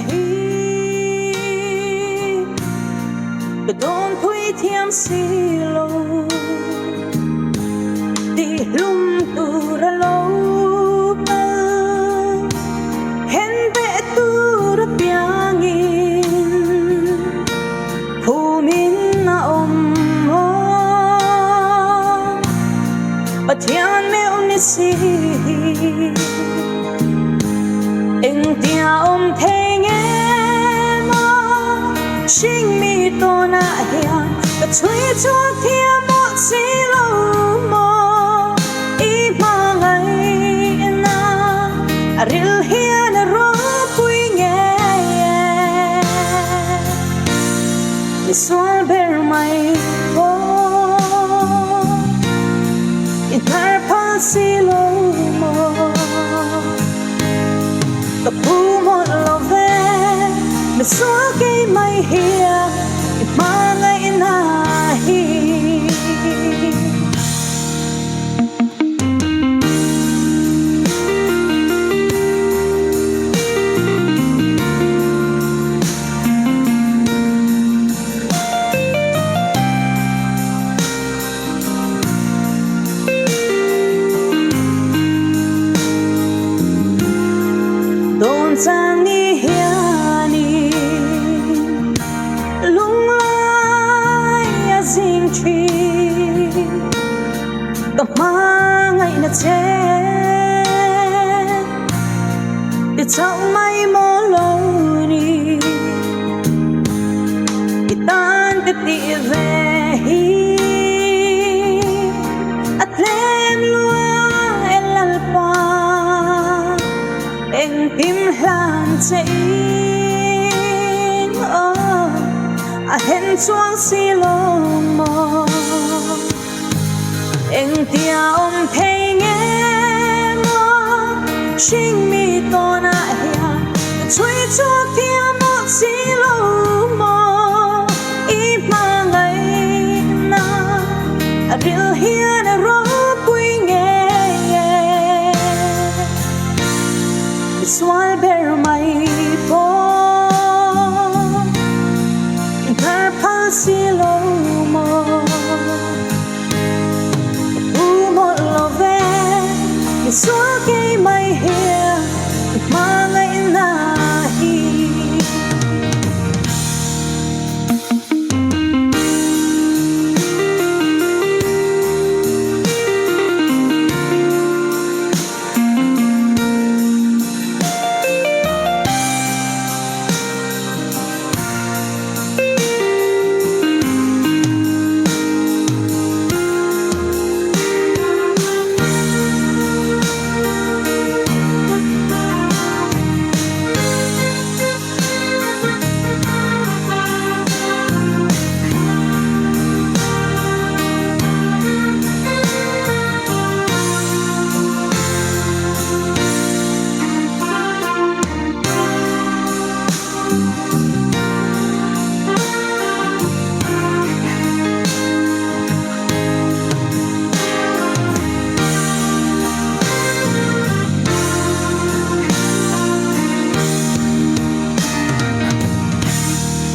hi cái đón thui thiam xì lô đi lung tu ra lâu hen vẽ tu ra piang in phù min na mo but thian me unisi Engtia thei sinh mi to na hiền và chui cho thiên một xí lâu mò ý mà ngày na ril hiền ro quy nghe mi xoan ber mai po in par pa xí lâu mò tập bu một lâu về mi xoan cây mai hiền mà ngày na hi Don't sang ni hiani lung lai a sing chi ka ma ngai na che ti chau mai mo lo ni ti tan te ti ve hi at lem lua el pa en pim hlan che a hen chuang si lo mo Engtia thei mo sinh mi to na hiền chui cho thiên một xí lo mo ý mà ngày na ril hiền ro quy nghe xoay ber mai po xí lâu mò u một lò ve để xóa cây mây hiền mà ngày na hi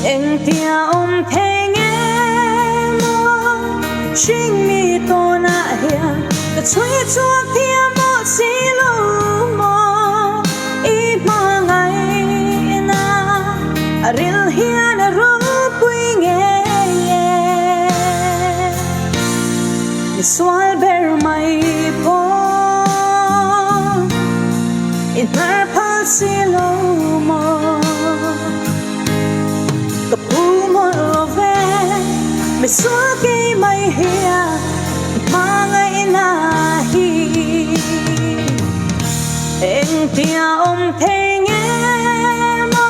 Engtia thei mo sinh mi to na hiền cả chui cho thiên một xí lâu mò ý mà ngày na ril hiền ro quy nghe mi xoay ber mai po in par pa xí lâu mò tập u một lò ve mi xóa cây mây hiền mà ngày na hi Engtia thei mo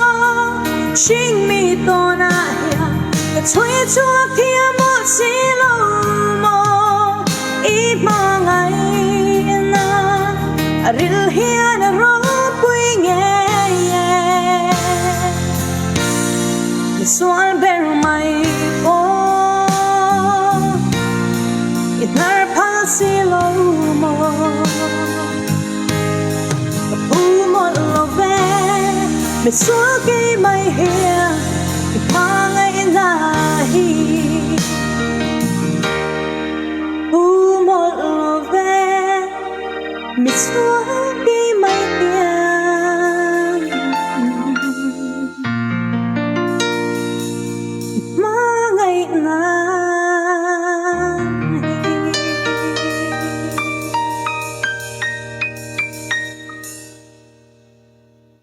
sinh mi to na hiền cả chui cho thiên một xí lâu mò ý mà ngày na ril hiền ro quy nghe xoan ber mai po in par pa xí lâu mò u một lò ve mi xóa